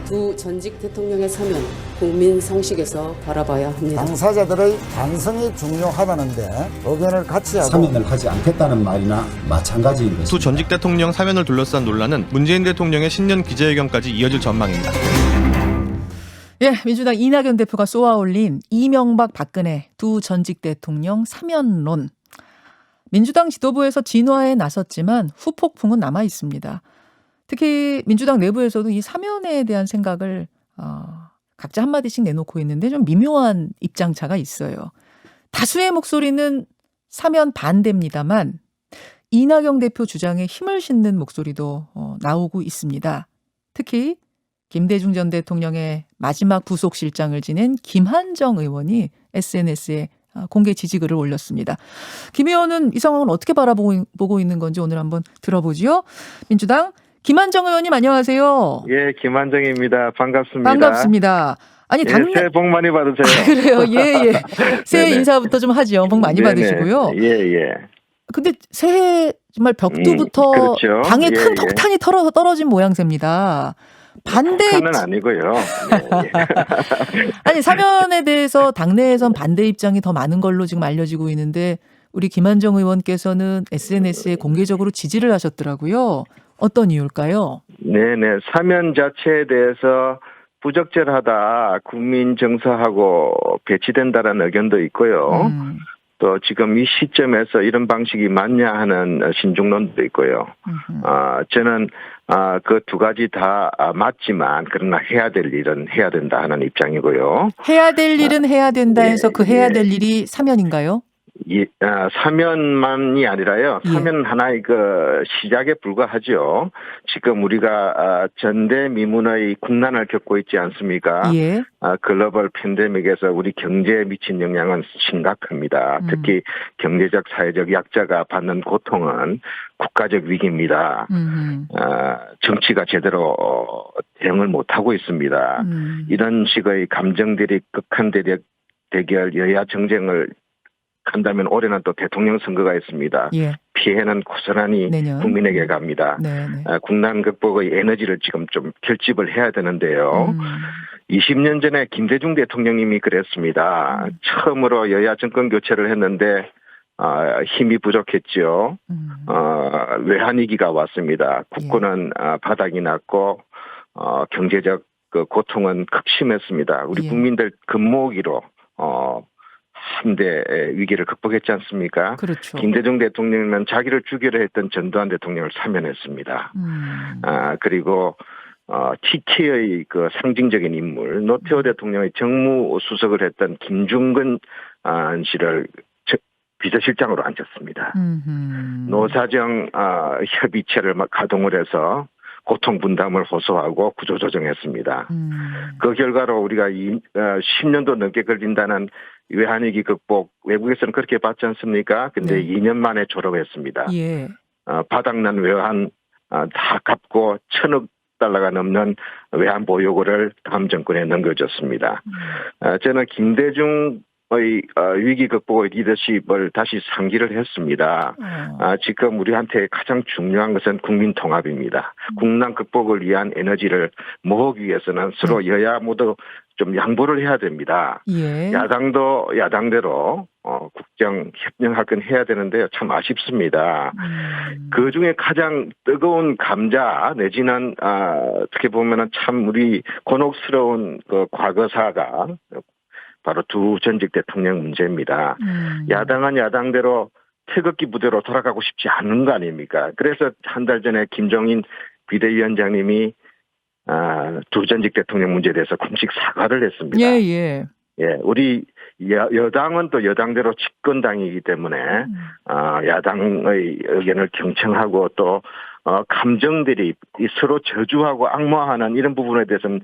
두 전직 대통령의 사면 국민 상식에서 바라봐야 합니다. 당사자들의 반성이 중요하다는데 의견을 같이 하고 사면을 하지 않겠다는 말이나 마찬가지인 것입니다. 두 전직 대통령 사면을 둘러싼 논란은 문재인 대통령의 신년 기자회견까지 이어질 전망입니다. 예, 민주당 이낙연 대표가 쏘아올린 이명박 박근혜 두 전직 대통령 사면론. 민주당 지도부에서 진화에 나섰지만 후폭풍은 남아 있습니다. 특히 민주당 내부에서도 이 사면에 대한 생각을 각자 한마디씩 내놓고 있는데 좀 미묘한 입장차가 있어요. 다수의 목소리는 사면 반대입니다만 이낙연 대표 주장에 힘을 싣는 목소리도 나오고 있습니다. 특히 김대중 전 대통령의 마지막 부속실장을 지낸 김한정 의원이 SNS에 공개 지지글을 올렸습니다. 김 의원은 이 상황을 어떻게 바라보고 있는 건지 오늘 한번 들어보죠. 민주당 김한정 의원님 안녕하세요. 예, 김한정입니다. 반갑습니다. 반갑습니다. 아니 예, 당내 새해 복 많이 받으세요. 그래요. 예. 새해 네네. 인사부터 좀 하죠. 복 많이 네네. 받으시고요. 예. 근데 새해 정말 벽두부터 그렇죠. 당에 큰 예. 폭탄이 떨어진 모양새입니다. 반대 북한은 아니고요. 예. 아니 사면에 대해서 당내에선 반대 입장이 더 많은 걸로 지금 알려지고 있는데 우리 김한정 의원께서는 SNS에 공개적으로 지지를 하셨더라고요. 어떤 이유일까요? 네네. 사면 자체에 대해서 부적절하다. 국민 정서하고 배치된다라는 의견도 있고요. 또 지금 이 시점에서 이런 방식이 맞냐 하는 신중론도 있고요. 저는 그 두 가지 다 맞지만 그러나 해야 될 일은 해야 된다 하는 입장이고요. 해야 될 일은 해야 된다 해서 예, 그 해야 예. 될 일이 사면인가요? 사면만이 아니라요. 예. 사면 하나의 그 시작에 불과하죠. 지금 우리가 전대미문의 국난을 겪고 있지 않습니까? 예. 글로벌 팬데믹에서 우리 경제에 미친 영향은 심각합니다. 특히 경제적, 사회적 약자가 받는 고통은 국가적 위기입니다. 정치가 제대로 대응을 못하고 있습니다. 이런 식의 감정들이 극한 대결, 여야 정쟁을 한다면 올해는 또 대통령 선거가 있습니다. 예. 피해는 고스란히 내년. 국민에게 갑니다. 네네. 국난 극복의 에너지를 지금 좀 결집을 해야 되는데요. 20년 전에 김대중 대통령님이 그랬습니다. 처음으로 여야 정권 교체를 했는데 힘이 부족했죠. 외환위기가 왔습니다. 국고는 바닥이 났고 경제적 그 고통은 극심했습니다. 우리 예. 국민들 금모으기로 한대 위기를 극복했지 않습니까? 그렇죠. 김대중 대통령은 자기를 죽이려 했던 전두환 대통령을 사면했습니다. 그리고 TK의 그 상징적인 인물 노태우 대통령의 정무수석을 했던 김중근 씨를 비서실장으로 앉혔습니다. 노사정 협의체를 가동을 해서 고통 분담을 호소하고 구조조정했습니다. 그 결과로 우리가 10년도 넘게 걸린다는 외환위기 극복, 외국에서는 그렇게 봤지 않습니까? 근데 네. 2년 만에 졸업했습니다. 예. 바닥난 외환 다 갚고 1,000억 달러가 넘는 외환 보유고를 다음 정권에 넘겨줬습니다. 저는 김대중의 위기 극복의 리더십을 다시 상기를 했습니다. 지금 우리한테 가장 중요한 것은 국민 통합입니다. 국난 극복을 위한 에너지를 모으기 위해서는 서로 여야 모두 좀 양보를 해야 됩니다. 예. 야당도 야당대로 국정 협력할 건 해야 되는데요. 참 아쉽습니다. 그중에 가장 뜨거운 감자 내지는 어떻게 보면은 참 우리 곤혹스러운 그 과거사가 바로 두 전직 대통령 문제입니다. 야당은 야당대로 태극기 부대로 돌아가고 싶지 않은 거 아닙니까? 그래서 한 달 전에 김종인 비대위원장님이 두 전직 대통령 문제에 대해서 공식 사과를 했습니다. 예. 우리 여당은 또 여당대로 집권당이기 때문에 야당의 의견을 경청하고 또 감정들이 서로 저주하고 악마하는 이런 부분에 대해서는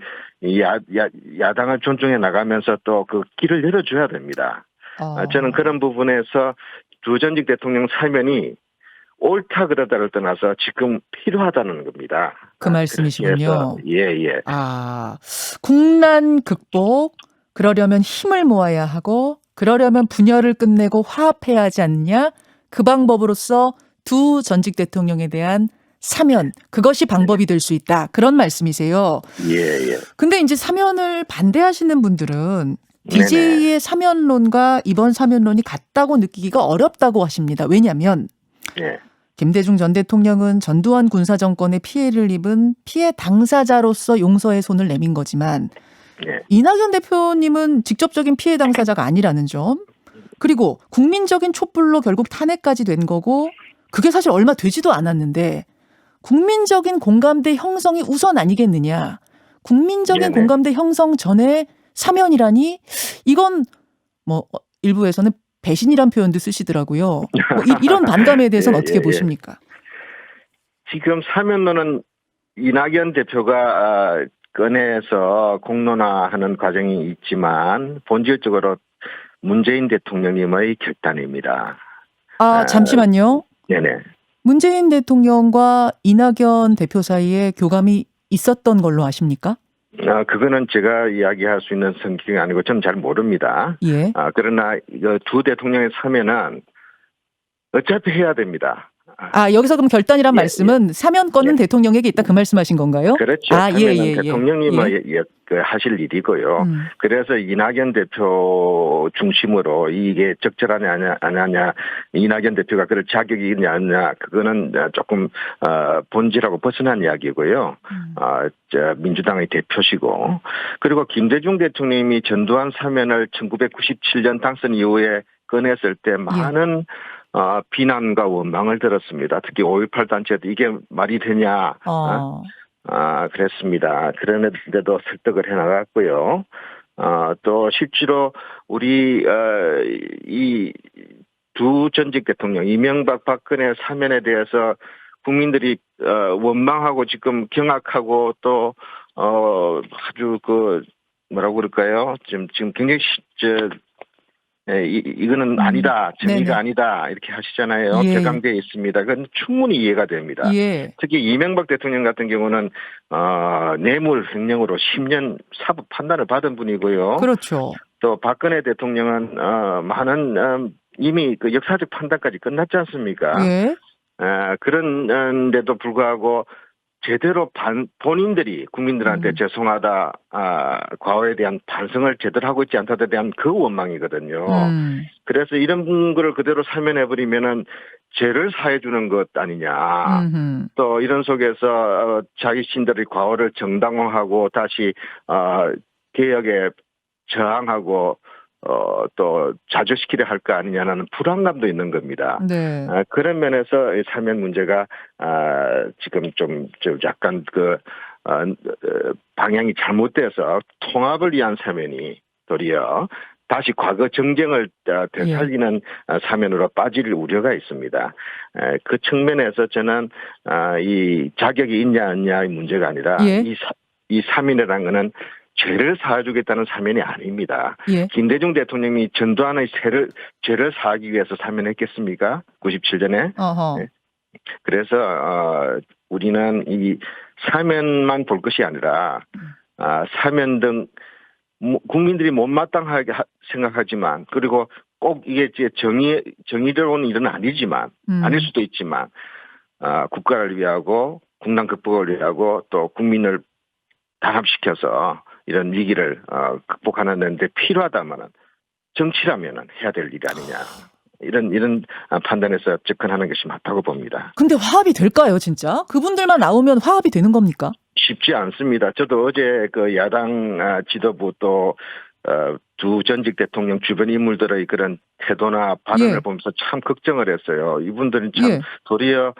야당을 존중해 나가면서 또 그 길을 열어줘야 됩니다. 저는 그런 부분에서 두 전직 대통령 사면이 옳다 그러다를 떠나서 지금 필요하다는 겁니다. 그 말씀이시군요. 예. 국난 극복 그러려면 힘을 모아야 하고 그러려면 분열을 끝내고 화합해야 하지 않느냐? 그 방법으로서 두 전직 대통령에 대한 사면 그것이 방법이 될 수 있다. 그런 말씀이세요. 예, 예. 근데 이제 사면을 반대하시는 분들은 네네. DJ의 사면론과 이번 사면론이 같다고 느끼기가 어렵다고 하십니다. 왜냐하면 예. 김대중 전 대통령은 전두환 군사정권의 피해를 입은 피해 당사자로서 용서의 손을 내민 거지만 예. 이낙연 대표님은 직접적인 피해 당사자가 아니라는 점, 그리고 국민적인 촛불로 결국 탄핵까지 된 거고 그게 사실 얼마 되지도 않았는데 국민적인 공감대 형성이 우선 아니겠느냐. 국민적인 네네. 공감대 형성 전에 사면이라니 이건 뭐 일부에서는 배신이란 표현도 쓰시더라고요. 뭐 이런 반감에 대해서는 예, 어떻게 예, 보십니까? 지금 사면론은 이낙연 대표가 꺼내서 공론화하는 과정이 있지만 본질적으로 문재인 대통령님의 결단입니다. 잠시만요. 네네. 문재인 대통령과 이낙연 대표 사이에 교감이 있었던 걸로 아십니까? 그거는 제가 이야기할 수 있는 성격이 아니고 저는 잘 모릅니다. 예. 그러나 이두 대통령의 사면은 어차피 해야 됩니다. 여기서 그럼 결단이란 예, 말씀은 사면권은 예. 대통령에게 있다 그 말씀하신 건가요? 그렇죠. 사면은 대통령님의 하실 일이고요. 그래서 이낙연 대표 중심으로 이게 적절하냐 안 하냐, 이낙연 대표가 그럴 자격이 있냐 안 하냐, 그거는 조금 본질하고 벗어난 이야기고요. 민주당의 대표시고, 그리고 김대중 대통령이 전두환 사면을 1997년 당선 이후에 꺼냈을 때 많은 비난과 원망을 들었습니다. 특히 5.18 단체도 이게 말이 되냐. 그랬습니다. 그런데도 설득을 해나갔고요. 또 실제로 우리 이 두 전직 대통령 이명박 박근혜 사면에 대해서 국민들이 원망하고 지금 경악하고 또 아주 뭐라고 그럴까요? 지금 굉장히 이거는 아니다, 정의가 네네. 아니다 이렇게 하시잖아요. 예. 격앙되어 있습니다. 그건 충분히 이해가 됩니다. 예. 특히 이명박 대통령 같은 경우는 뇌물 횡령으로 10년 사법 판단을 받은 분이고요. 그렇죠. 또 박근혜 대통령은 많은 이미 그 역사적 판단까지 끝났지 않습니까? 예. 그런데도 불구하고 제대로 본인들이 국민들한테 죄송하다, 과거에 대한 반성을 제대로 하고 있지 않다에 대한 그 원망이거든요. 그래서 이런 거를 그대로 사면해버리면은 죄를 사해주는 것 아니냐. 또 이런 속에서 자기 신들의 과거를 정당화하고 다시 개혁에 저항하고 또 자조시키려 할 거 아니냐는 불안감도 있는 겁니다. 네. 그런 면에서 이 사면 문제가 지금 좀 약간 방향이 잘못돼서 통합을 위한 사면이 도리어 다시 과거 정쟁을 되살리는 사면으로 빠질 우려가 있습니다. 그 측면에서 저는 이 자격이 있냐 없냐의 문제가 아니라 이 사면이라는 것은 죄를 사해주겠다는 사면이 아닙니다. 예. 김대중 대통령이 전두환의 죄를 사하기 위해서 사면했겠습니까? 97년에. 네. 그래서 우리는 이 사면만 볼 것이 아니라 사면 등 국민들이 못마땅하게 생각하지만, 그리고 꼭 이게 정의로운 일은 아니지만 아닐 수도 있지만 국가를 위하고 국난 극복을 위하고 또 국민을 단합시켜서 이런 위기를 극복하는 데 필요하다면은 정치라면은 해야 될 일이 아니냐. 이런 판단에서 접근하는 것이 맞다고 봅니다. 근데 화합이 될까요, 진짜? 그분들만 나오면 화합이 되는 겁니까? 쉽지 않습니다. 저도 어제 그 야당 지도부 또 두 전직 대통령 주변 인물들의 그런 태도나 발언을 보면서 참 걱정을 했어요. 이분들은 참 도리어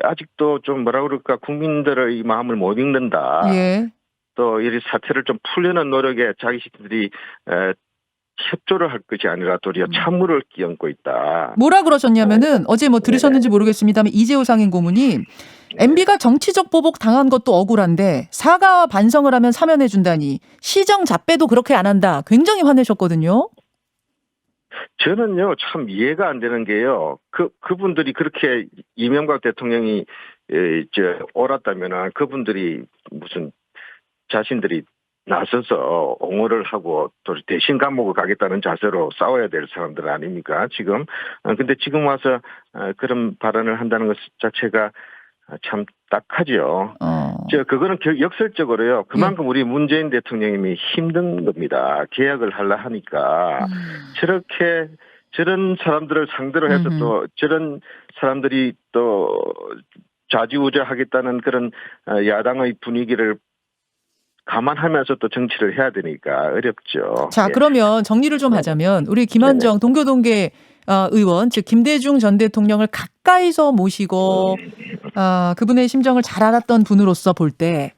아직도 좀 뭐라 그럴까, 국민들의 마음을 못 읽는다. 또 이 사태를 좀 풀려는 노력에 자기들이 협조를 할 것이 아니라 도리어 찬물을 끼얹고 있다. 뭐라 그러셨냐면은 어제 뭐 들으셨는지 모르겠습니다만 이재호 상임고문이 MB가 정치적 보복 당한 것도 억울한데 사과와 반성을 하면 사면해 준다니 시정 잡배도 그렇게 안 한다. 굉장히 화내셨거든요. 저는요 참 이해가 안 되는 게요. 그분들이 그렇게 이명박 대통령이 옳았다면은 그분들이 무슨 자신들이 나서서 옹호를 하고 또 대신 감옥을 가겠다는 자세로 싸워야 될 사람들 아닙니까? 지금. 근데 지금 와서 그런 발언을 한다는 것 자체가 참 딱하죠. 그거는 역설적으로요. 그만큼 우리 문재인 대통령님이 힘든 겁니다. 개혁을 하려 하니까 저런 사람들을 상대로 해서 또 저런 사람들이 또 좌지우지하겠다는 그런 야당의 분위기를 감안하면서 또 정치를 해야 되니까 어렵죠. 자, 예. 그러면 정리를 좀 하자면 우리 김한정 동교동계 의원, 즉 김대중 전 대통령을 가까이서 모시고 그분의 심정을 잘 알았던 분으로서 볼 때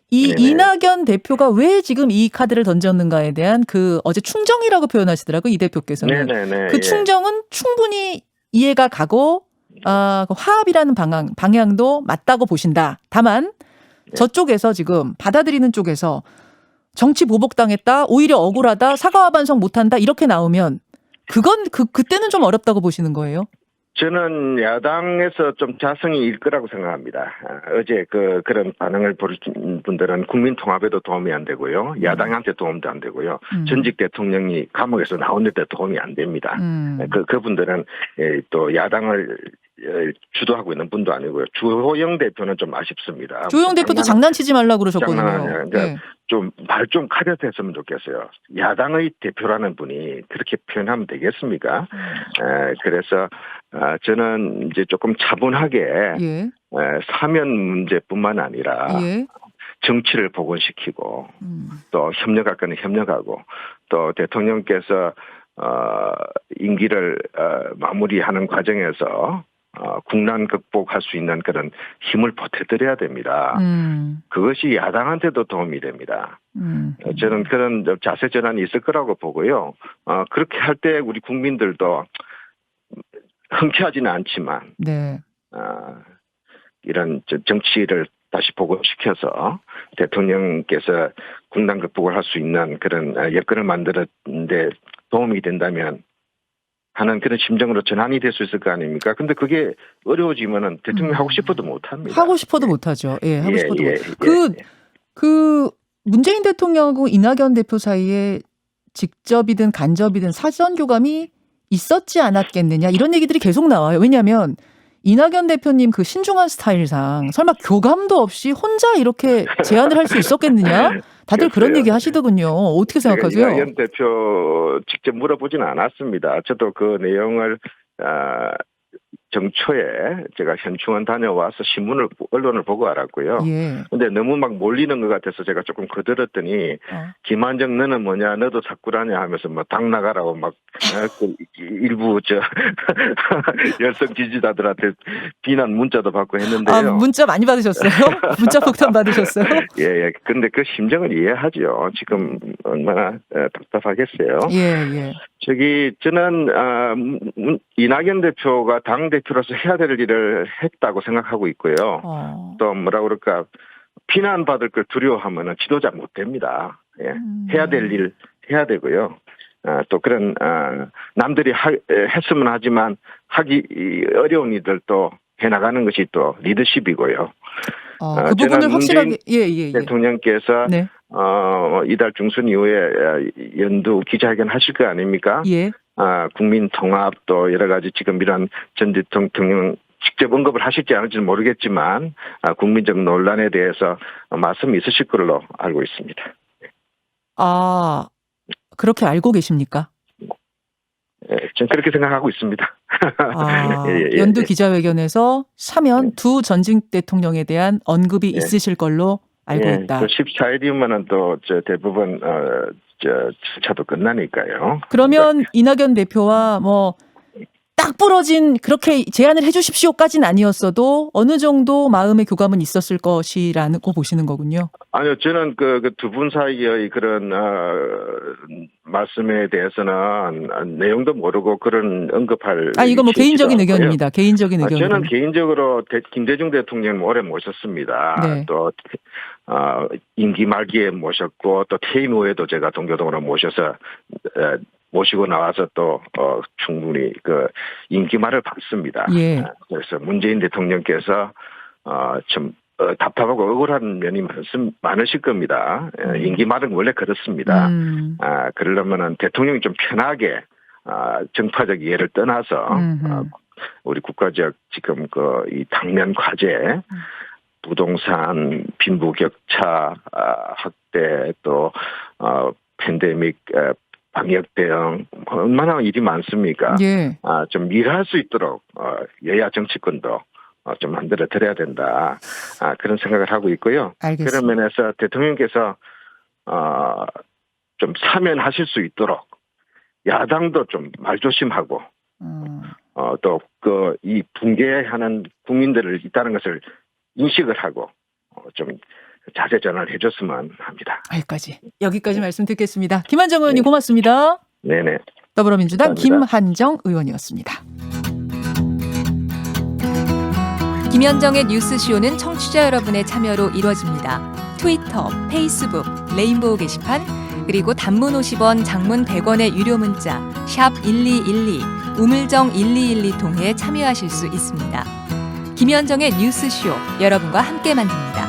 이 네네. 이낙연 대표가 왜 지금 이 카드를 던졌는가에 대한 그 어제 충정이라고 표현하시더라고요. 이 대표께서는. 네네네. 그 충정은 충분히 이해가 가고 그 화합이라는 방향도 맞다고 보신다. 다만 저쪽에서 지금 받아들이는 쪽에서 정치 보복당했다, 오히려 억울하다, 사과와 반성 못한다 이렇게 나오면 그건 그때는 좀 어렵다고 보시는 거예요? 저는 야당에서 좀 자성이 일 거라고 생각합니다. 어제 그런 반응을 보신 분들은 국민 통합에도 도움이 안 되고요. 야당한테 도움도 안 되고요. 전직 대통령이 감옥에서 나오는데 도움이 안 됩니다. 그분들은 또 야당을 주도하고 있는 분도 아니고요. 주호영 대표는 좀 아쉽습니다. 주호영 대표도 장난치지 말라고 그러셨거든요. 네. 좀 말 좀 가려졌으면 좋겠어요. 야당의 대표라는 분이 그렇게 표현하면 되겠습니까? 그래서 저는 이제 조금 차분하게 예. 사면 문제뿐만 아니라 예. 정치를 복원시키고 또 협력할 거는 협력하고 또 대통령께서 임기를 마무리하는 과정에서 국난 극복할 수 있는 그런 힘을 보태드려야 됩니다. 그것이 야당한테도 도움이 됩니다. 저는 그런 자세 전환이 있을 거라고 보고요. 그렇게 할 때 우리 국민들도 흔쾌하지는 않지만 네. 이런 정치를 다시 복원시켜서 대통령께서 국난 극복을 할 수 있는 그런 여건을 만드는데 도움이 된다면 하는 그런 심정으로 전환이 될 수 있을 거 아닙니까? 근데 그게 어려워지면은 대통령 하고 싶어도 못 합니다. 하고 싶어도 못 하죠. 예, 하고 싶어도 못. 예. 그 문재인 대통령하고 이낙연 대표 사이에 직접이든 간접이든 사전 교감이 있었지 않았겠느냐 이런 얘기들이 계속 나와요. 왜냐하면 이낙연 대표님 그 신중한 스타일상 설마 교감도 없이 혼자 이렇게 제안을 할 수 있었겠느냐? 다들 그런 얘기 하시더군요. 어떻게 생각하세요? 이낙연 대표 직접 물어보지는 않았습니다. 저도 그 내용을 정초에 제가 현충원 다녀와서 언론을 보고 알았고요. 예. 근데 너무 막 몰리는 것 같아서 제가 조금 거들었더니 김한정 너는 뭐냐 너도 사꾸라냐 하면서 뭐 당 나가라고 막 일부 열성 지지자들한테 비난 문자도 받고 했는데요. 문자 많이 받으셨어요? 문자 폭탄 받으셨어요? 예. 근데 그 심정을 이해하죠. 지금 얼마나 답답하겠어요. 예. 저는 이낙연 대표가 당 대표로서 해야 될 일을 했다고 생각하고 있고요. 또 뭐라 그럴까 비난받을 걸 두려워하면 지도자 못 됩니다. 예. 해야 될 일 해야 되고요. 또 그런 남들이 했으면 하지만 하기 어려운 일들도 해나가는 것이 또 리더십이고요. 그 부분을 확실하게 대통령께서 네. 이달 중순 이후에 연두 기자회견 하실 거 아닙니까? 예. 국민 통합 또 여러 가지 지금 이런 전 대통령 직접 언급을 하실지 않을지는 모르겠지만 국민적 논란에 대해서 말씀이 있으실 걸로 알고 있습니다. 그렇게 알고 계십니까? 저는 그렇게 생각하고 있습니다. 연두 기자회견에서 사면 두 전직 대통령에 대한 언급이 있으실 걸로 알고 있다. 14일이면은 또 대부분 절차도 끝나니까요. 그러면 이낙연 대표와 뭐 딱 부러진 그렇게 제안을 해주십시오까지는 아니었어도 어느 정도 마음의 교감은 있었을 것이라고 보시는 거군요. 아니요, 저는 그 두 분 사이의 그런 말씀에 대해서는 내용도 모르고 그런 언급할. 이거 뭐 개인적인 의견입니다. 개인적인 의견. 저는 개인적으로 김대중 대통령 오래 모셨습니다. 네. 또 임기 말기에 모셨고 또 퇴임 후에도 제가 동교동으로 모시고 나와서 또 충분히 그 인기 말을 받습니다. 예. 그래서 문재인 대통령께서 좀 답답하고 억울한 면이 많으실 겁니다. 임기 말은 원래 그렇습니다. 그러려면은 대통령이 좀 편하게 정파적 이해를 떠나서 우리 국가적 지금 이 당면 과제, 부동산, 빈부격차 확대, 또 팬데믹 방역 대응 얼마나 일이 많습니까? 예. 좀 일할 수 있도록 여야 정치권도 좀 만들어 드려야 된다. 그런 생각을 하고 있고요. 알겠습니다. 그런 면에서 대통령께서 좀 사면하실 수 있도록 야당도 좀 말조심하고 또 이 붕괴하는 국민들을 있다는 것을 인식을 하고 좀 자세 전환을 해줬으면 합니다. 여기까지 말씀 듣겠습니다. 김한정 의원님 고맙습니다. 네네. 더불어민주당 감사합니다. 김한정 의원이었습니다. 김현정의 뉴스쇼는 청취자 여러분의 참여로 이루어집니다. 트위터, 페이스북, 레인보우 게시판, 그리고 단문 50원, 장문 100원의 유료 문자 샵 1212, 우물정 1212 통해 참여하실 수 있습니다. 김현정의 뉴스쇼, 여러분과 함께 만듭니다.